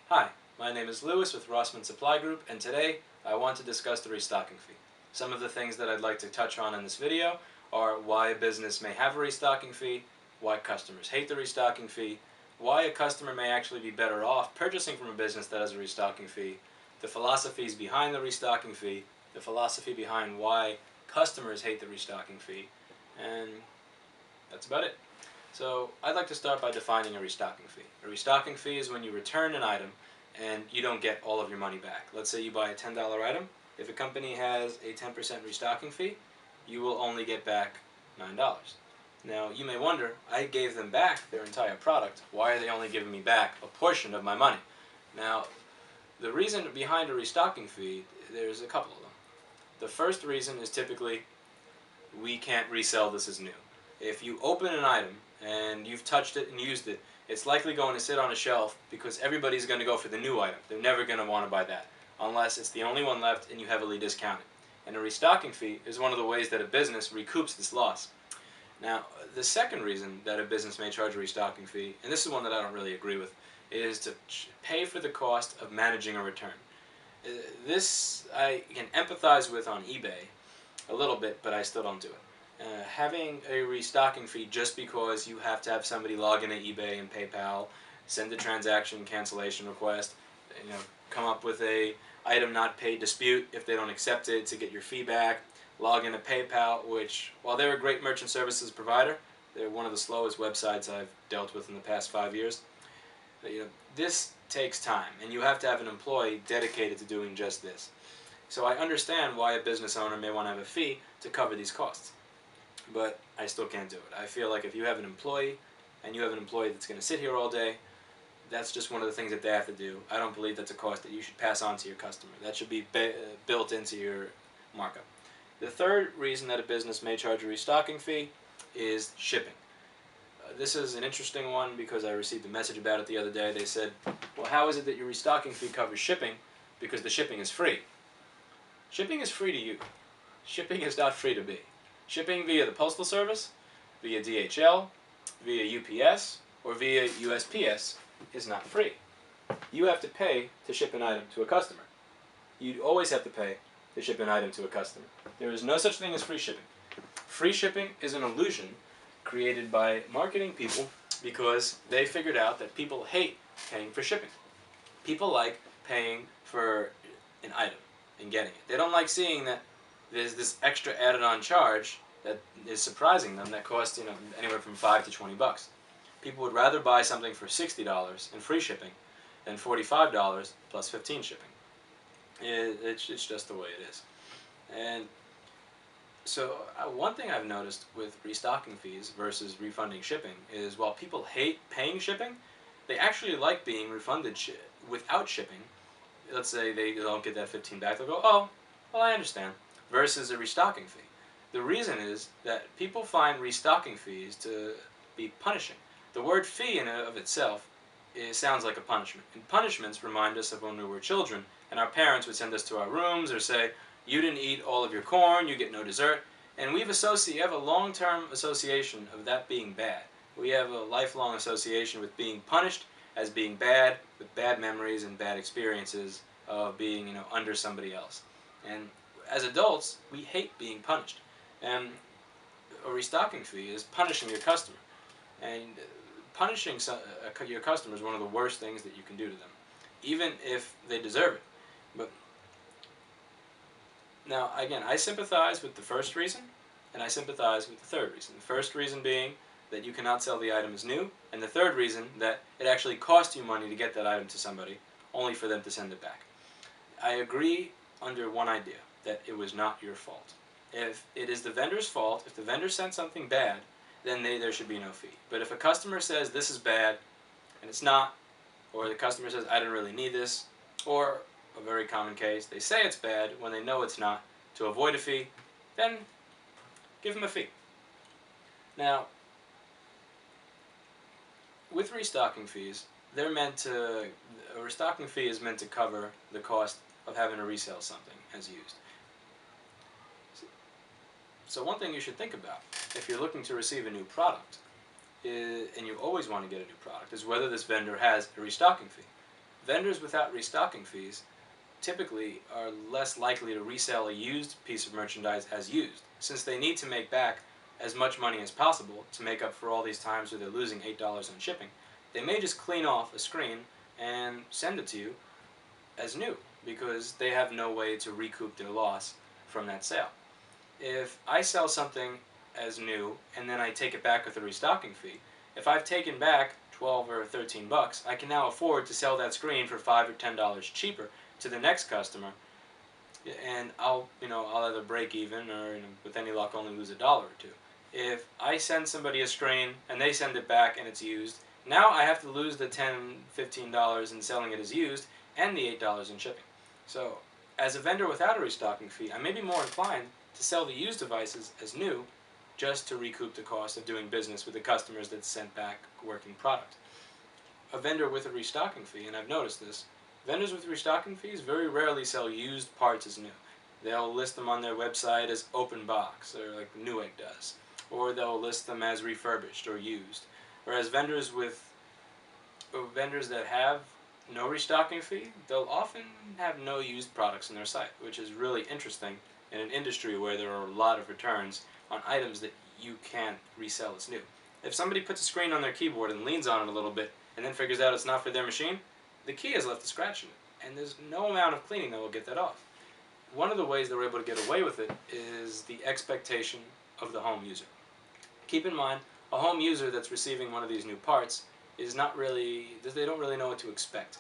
Hi, my name is Lewis with Rossman Supply Group, and today I want to discuss the restocking fee. Some of the things that I'd like to touch on in this video are why a business may have a restocking fee, why customers hate the restocking fee, why a customer may actually be better off purchasing from a business that has a restocking fee, the philosophies behind the restocking fee, the philosophy behind why customers hate the restocking fee, and that's about it. So I'd like to start by defining a restocking fee. A restocking fee is when you return an item and you don't get all of your money back. Let's say you buy a $10 item. If a company has a 10% restocking fee, you will only get back $9. Now you may wonder, I gave them back their entire product. Why are they only giving me back a portion of my money? Now, the reason behind a restocking fee, there's a couple of them. The first reason is typically we can't resell this as new. If you open an item and you've touched it and used it, it's likely going to sit on a shelf because everybody's going to go for the new item. They're never going to want to buy that unless it's the only one left and you heavily discount it. And a restocking fee is one of the ways that a business recoups this loss. Now, the second reason that a business may charge a restocking fee, and this is one that I don't really agree with, is to pay for the cost of managing a return. This I can empathize with on eBay a little bit, but I still don't do it. Having a restocking fee just because you have to have somebody log in at eBay and PayPal, send a transaction cancellation request, come up with a item not paid dispute if they don't accept it to get your fee back, log in to PayPal, which while they're a great merchant services provider, they're one of the slowest websites I've dealt with in the past 5 years. This takes time, and you have to have an employee dedicated to doing just this. So I understand why a business owner may want to have a fee to cover these costs. But I still can't do it. I feel like if you have an employee, and you have an employee that's going to sit here all day, that's just one of the things that they have to do. I don't believe that's a cost that you should pass on to your customer. That should be built into your markup. The third reason that a business may charge a restocking fee is shipping. This is an interesting one because I received a message about it the other day. They said, well, how is it that your restocking fee covers shipping? Because the shipping is free. Shipping is free to you. Shipping is not free to me. Shipping via the Postal Service, via DHL, via UPS, or via USPS is not free. You have to pay to ship an item to a customer. You always have to pay to ship an item to a customer. There is no such thing as free shipping. Free shipping is an illusion created by marketing people because they figured out that people hate paying for shipping. People like paying for an item and getting it. They don't like seeing that there's this extra added on charge that is surprising them that costs anywhere from $5 to $20. People would rather buy something for $60 in free shipping than $45 plus 15 shipping. It's just the way it is. And so one thing I've noticed with restocking fees versus refunding shipping is while people hate paying shipping, they actually like being refunded without shipping. Let's say they don't get that 15 back, they'll go, oh, well, I understand. Versus a restocking fee. The reason is that people find restocking fees to be punishing. The word fee in and of itself sounds like a punishment. And punishments remind us of when we were children and our parents would send us to our rooms or say, you didn't eat all of your corn, you get no dessert. And we have a long-term association of that being bad. We have a lifelong association with being punished as being bad, with bad memories and bad experiences of being under somebody else. And as adults, we hate being punished. And a restocking fee is punishing your customer. And punishing your customer is one of the worst things that you can do to them, even if they deserve it. But now, again, I sympathize with the first reason, and I sympathize with the third reason. The first reason being that you cannot sell the item as new, and the third reason that it actually costs you money to get that item to somebody, only for them to send it back. I agree under one idea, that it was not your fault. If it is the vendor's fault, if the vendor sent something bad, then there should be no fee. But if a customer says this is bad, and it's not, or the customer says I didn't really need this, or a very common case, they say it's bad when they know it's not, to avoid a fee, then give them a fee. Now, with restocking fees, a restocking fee is meant to cover the cost of having to resell something as used. So one thing you should think about, if you're looking to receive a new product, and you always want to get a new product, is whether this vendor has a restocking fee. Vendors without restocking fees typically are less likely to resell a used piece of merchandise as used, since they need to make back as much money as possible to make up for all these times where they're losing $8 on shipping. They may just clean off a screen and send it to you as new because they have no way to recoup their loss from that sale. If I sell something as new and then I take it back with a restocking fee, if I've taken back 12 or 13 bucks, I can now afford to sell that screen for $5 or $10 cheaper to the next customer, and I'll either break even or with any luck only lose $1 or $2. If I send somebody a screen and they send it back and it's used, now I have to lose the $10, $15 in selling it as used and the $8 in shipping. So as a vendor without a restocking fee, I may be more inclined to sell the used devices as new just to recoup the cost of doing business with the customers that sent back working product. A vendor with a restocking fee, and I've noticed this, vendors with restocking fees very rarely sell used parts as new. They'll list them on their website as open box, or like Newegg does, or they'll list them as refurbished or used. Whereas vendors that have no restocking fee, they'll often have no used products on their site, which is really interesting in an industry where there are a lot of returns on items that you can't resell as new. If somebody puts a screen on their keyboard and leans on it a little bit and then figures out it's not for their machine, the key is left a scratch in it, and there's no amount of cleaning that will get that off. One of the ways that we're able to get away with it is the expectation of the home user. Keep in mind, a home user that's receiving one of these new parts is they don't really know what to expect.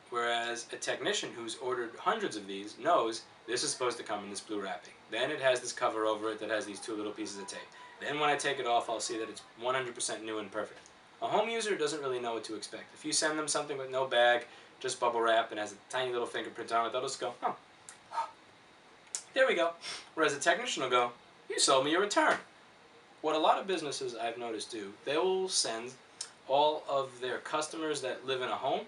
Whereas a technician who's ordered hundreds of these knows this is supposed to come in this blue wrapping. Then it has this cover over it that has these two little pieces of tape. Then when I take it off, I'll see that it's 100% new and perfect. A home user doesn't really know what to expect. If you send them something with no bag, just bubble wrap, and has a tiny little fingerprint on it, they'll just go, oh, there we go. Whereas a technician will go, you sold me a return. What a lot of businesses I've noticed do, they will send all of their customers that live in a home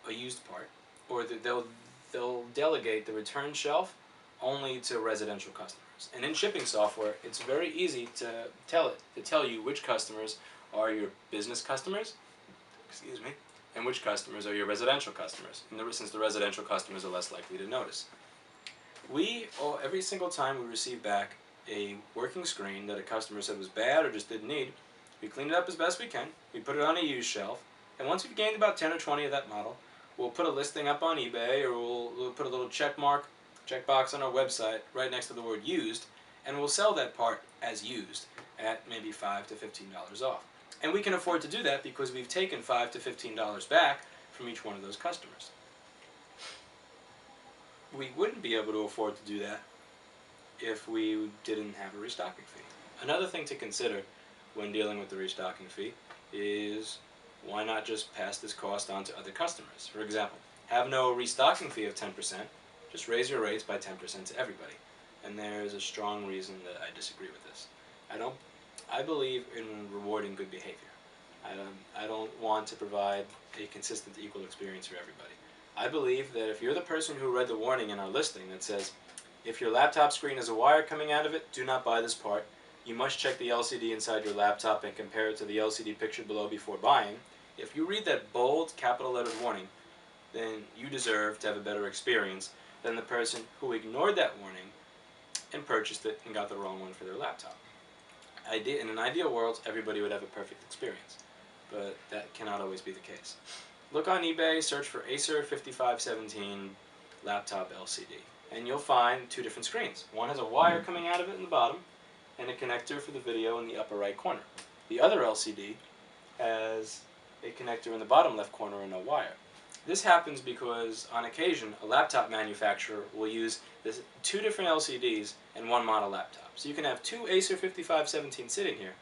a used part, or they'll delegate the return shelf only to residential customers. And in shipping software, it's very easy to tell you which customers are your business customers, and which customers are your residential customers. And since the residential customers are less likely to notice. Every single time we receive back a working screen that a customer said was bad or just didn't need, we clean it up as best we can, we put it on a used shelf, and once we've gained about 10 or 20 of that model, we'll put a listing up on eBay, or we'll put a little checkbox on our website right next to the word used, and we'll sell that part as used at maybe $5 to $15 off. And we can afford to do that because we've taken $5 to $15 back from each one of those customers. We wouldn't be able to afford to do that if we didn't have a restocking fee. Another thing to consider when dealing with the restocking fee is why not just pass this cost on to other customers? For example, have no restocking fee of 10%, just raise your rates by 10% to everybody. And there's a strong reason that I disagree with this. I believe in rewarding good behavior. I don't want to provide a consistent equal experience for everybody. I believe that if you're the person who read the warning in our listing that says, if your laptop screen has a wire coming out of it, do not buy this part. You must check the LCD inside your laptop and compare it to the LCD pictured below before buying. If you read that bold, capital-lettered warning, then you deserve to have a better experience than the person who ignored that warning and purchased it and got the wrong one for their laptop. In an ideal world, everybody would have a perfect experience, but that cannot always be the case. Look on eBay, search for Acer 5517 laptop LCD, and you'll find two different screens. One has a wire coming out of it in the bottom, and a connector for the video in the upper right corner. The other LCD has a connector in the bottom left corner and no wire. This happens because, on occasion, a laptop manufacturer will use two different LCDs in one model laptop. So you can have two Acer 5517 sitting here,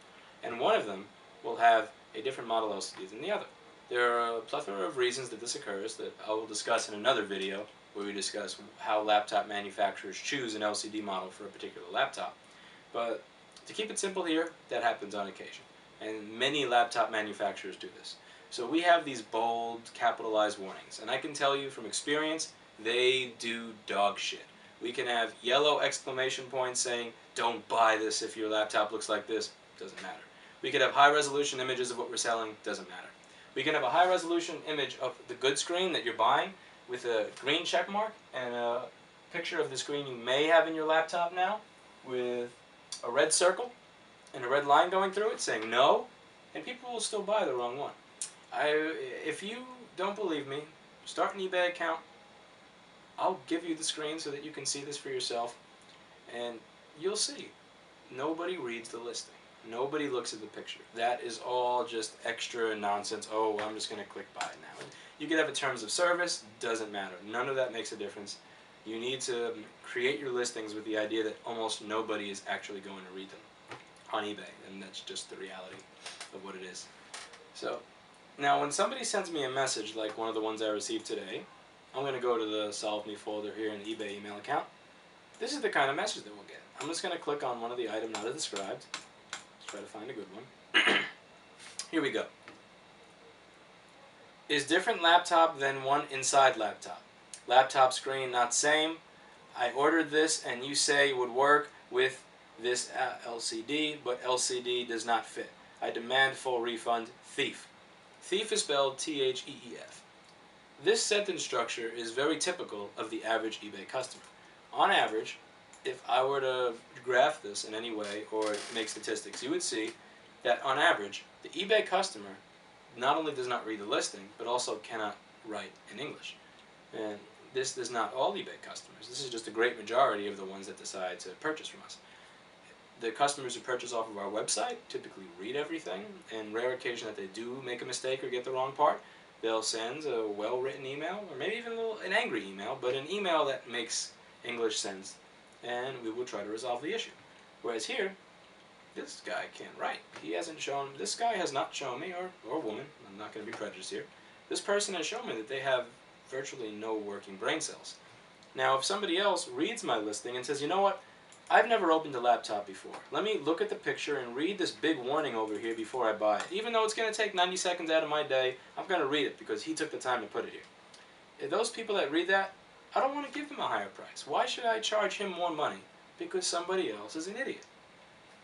and one of them will have a different model LCD than the other. There are a plethora of reasons that this occurs that I will discuss in another video where we discuss how laptop manufacturers choose an LCD model for a particular laptop. But to keep it simple here, that happens on occasion. And many laptop manufacturers do this. So we have these bold, capitalized warnings. And I can tell you from experience, they do dog shit. We can have yellow exclamation points saying, don't buy this if your laptop looks like this. Doesn't matter. We could have high resolution images of what we're selling. Doesn't matter. We can have a high resolution image of the good screen that you're buying with a green check mark and a picture of the screen you may have in your laptop now with a red circle and a red line going through it saying no, and people will still buy the wrong one. If you don't believe me, start an eBay account. I'll give you the screen so that you can see this for yourself, and you'll see. Nobody reads the listing. Nobody looks at the picture. That is all just extra nonsense. Oh, I'm just going to click buy now. You could have a terms of service. Doesn't matter. None of that makes a difference. You need to create your listings with the idea that almost nobody is actually going to read them on eBay, and that's just the reality of what it is. So now when somebody sends me a message like one of the ones I received today, I'm going to go to the Solve Me folder here in the eBay email account. This is the kind of message that we'll get. I'm just going to click on one of the item not described. Let's try to find a good one. Here we go. Is different laptop than one inside laptop. Laptop screen not same. I ordered this and you say would work with this LCD, but LCD does not fit. I demand full refund. Thief. Thief is spelled T-H-E-E-F. This sentence structure is very typical of the average eBay customer. On average, if I were to graph this in any way or make statistics, you would see that on average, the eBay customer not only does not read the listing, but also cannot write in English. And this is not all eBay customers. This is just a great majority of the ones that decide to purchase from us. The customers who purchase off of our website typically read everything, and rare occasion that they do make a mistake or get the wrong part, they'll send a well-written email, or maybe even an angry email, but an email that makes English sense, and we will try to resolve the issue. Whereas here, this guy can't write. This guy has not shown me, or woman, I'm not going to be prejudiced here, this person has shown me that they have virtually no working brain cells. Now, if somebody else reads my listing and says, you know what, I've never opened a laptop before. Let me look at the picture and read this big warning over here before I buy it. Even though it's going to take 90 seconds out of my day, I'm going to read it because he took the time to put it here. If those people that read that, I don't want to give them a higher price. Why should I charge him more money? Because somebody else is an idiot.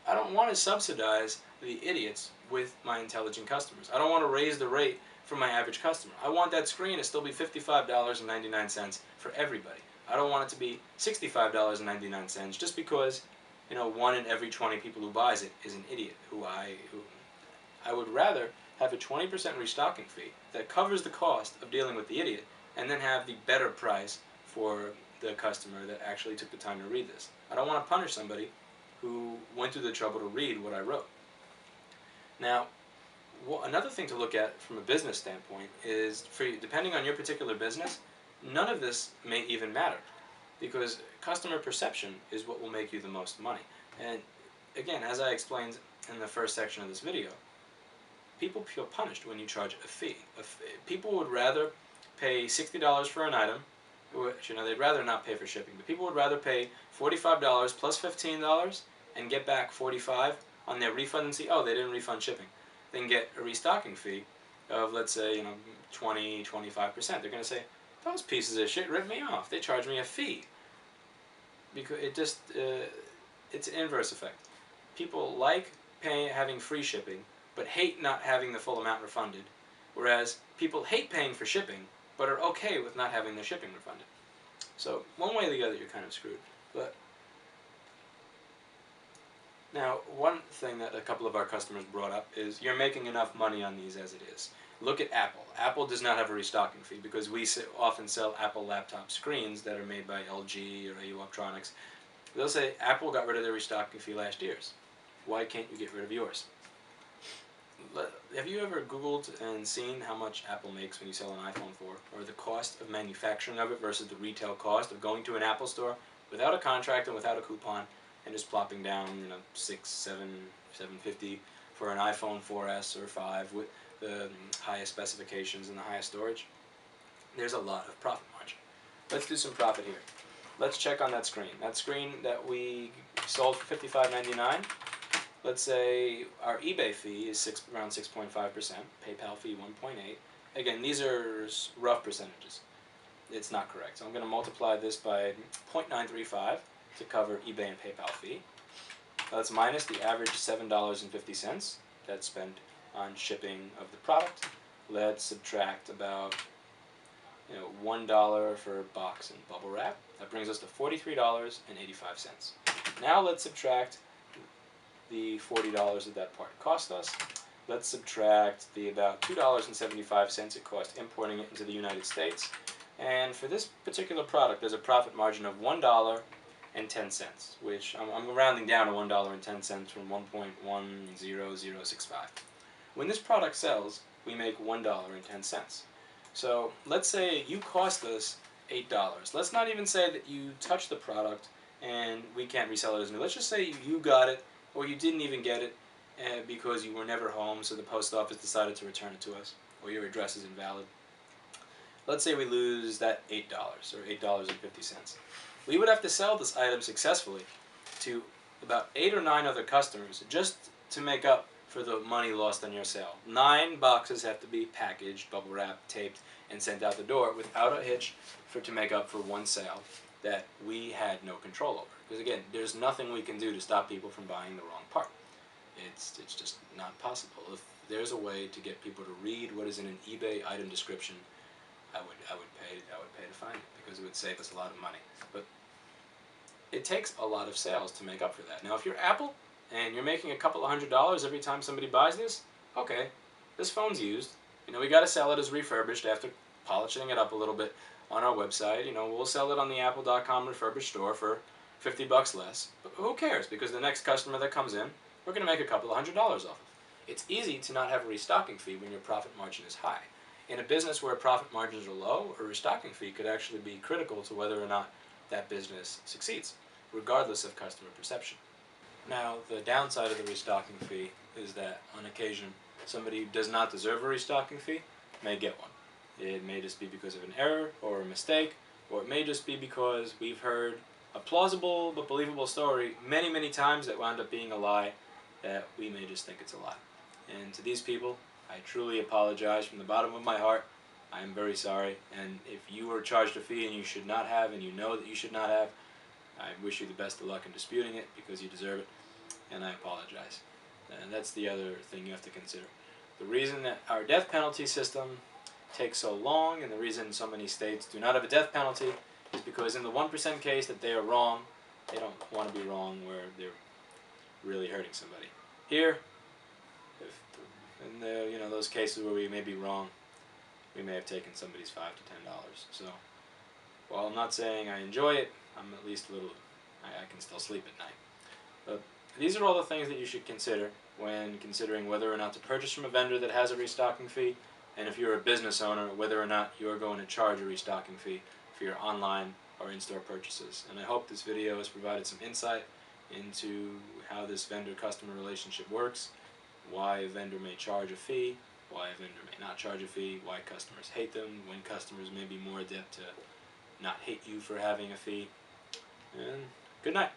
I don't want to subsidize the idiots with my intelligent customers. I don't want to raise the rate for my average customer. I want that screen to still be $55.99 for everybody. I don't want it to be $65.99 just because, you know, 1 in every 20 people who buys it is an idiot who I would rather have a 20% restocking fee that covers the cost of dealing with the idiot and then have the better price for the customer that actually took the time to read this. I don't want to punish somebody who went through the trouble to read what I wrote. Now, another thing to look at from a business standpoint is, depending on your particular business, none of this may even matter, because customer perception is what will make you the most money. And again, as I explained in the first section of this video, people feel punished when you charge a fee. People would rather pay $60 for an item, which, you know, they'd rather not pay for shipping, but people would rather pay $45 plus $15 and get back $45 on their refund and see, oh, they didn't refund shipping, than get a restocking fee of, let's say, you know, 20, 25%. They're going to say, those pieces of shit ripped me off. They charged me a fee. Because it just, it's an inverse effect. People like having free shipping, but hate not having the full amount refunded. Whereas people hate paying for shipping, but are okay with not having their shipping refunded. So one way or the other, you're kind of screwed. But now, one thing that a couple of our customers brought up is you're making enough money on these as it is. Look at Apple. Apple does not have a restocking fee because we often sell Apple laptop screens that are made by LG or AU Optronics. They'll say Apple got rid of their restocking fee last year's. Why can't you get rid of yours? Have you ever Googled and seen how much Apple makes when you sell an iPhone 4? Or the cost of manufacturing of it versus the retail cost of going to an Apple store without a contract and without a coupon and just plopping down, you know, $750 for an iPhone 4S or 5 with the highest specifications and the highest storage? There's a lot of profit margin. Let's do some profit here. Let's check on that screen. That screen that we sold for $55.99. Let's say our eBay fee is around 6.5%, PayPal fee 1.8. Again, these are rough percentages. It's not correct. So I'm going to multiply this by 0.935 to cover eBay and PayPal fee. That's minus the average $7.50 that's spent on shipping of the product. let's subtract about $1 for a box and bubble wrap. That brings us to $43.85. Now let's subtract the $40 that part cost us. Let's subtract the about $2.75 it cost importing it into the United States. And for this particular product, there's a profit margin of $1.10, which I'm rounding down to $1.10 from 1.10065. When this product sells, we make $1.10. So let's say you cost us $8. Let's not even say that you touched the product and we can't resell it as new. Let's just say you got it, or you didn't even get it because you were never home, so the post office decided to return it to us, or your address is invalid. Let's say we lose that $8 or $8.50. We would have to sell this item successfully to about 8 or 9 other customers just to make up for the money lost on your sale. 9 boxes have to be packaged, bubble wrapped, taped, and sent out the door without a hitch to make up for one sale that we had no control over. Because again, there's nothing we can do to stop people from buying the wrong part. It's just not possible. If there's a way to get people to read what is in an eBay item description, I would pay to find it, because it would save us a lot of money. But it takes a lot of sales to make up for that. Now, if you're Apple and you're making a couple of $100s every time somebody buys this, okay, this phone's used. We got to sell it as refurbished after polishing it up a little bit on our website. We'll sell it on the Apple.com refurbished store for $50 less. But who cares? Because the next customer that comes in, we're going to make a couple of $100s off of. It's easy to not have a restocking fee when your profit margin is high. In a business where profit margins are low, a restocking fee could actually be critical to whether or not that business succeeds, regardless of customer perception. Now, the downside of the restocking fee is that on occasion, somebody who does not deserve a restocking fee may get one. It may just be because of an error or a mistake, or it may just be because we've heard a plausible but believable story many, many times that wound up being a lie, that we may just think it's a lie. And to these people, I truly apologize from the bottom of my heart. I am very sorry, and if you were charged a fee and you should not have, and you know that you should not have, I wish you the best of luck in disputing it, because you deserve it, and I apologize. And that's the other thing you have to consider. The reason that our death penalty system takes so long, and the reason so many states do not have a death penalty, is because in the 1% case that they are wrong, they don't want to be wrong where they're really hurting somebody. Here, in those cases where we may be wrong, we may have taken somebody's $5 to $10. So, while I'm not saying I enjoy it, I'm at least a little, I can still sleep at night. But these are all the things that you should consider when considering whether or not to purchase from a vendor that has a restocking fee, and if you're a business owner, whether or not you're going to charge a restocking fee for your online or in-store purchases. And I hope this video has provided some insight into how this vendor-customer relationship works, why a vendor may charge a fee, why a vendor may not charge a fee, why customers hate them, when customers may be more adept to not hate you for having a fee. And good night.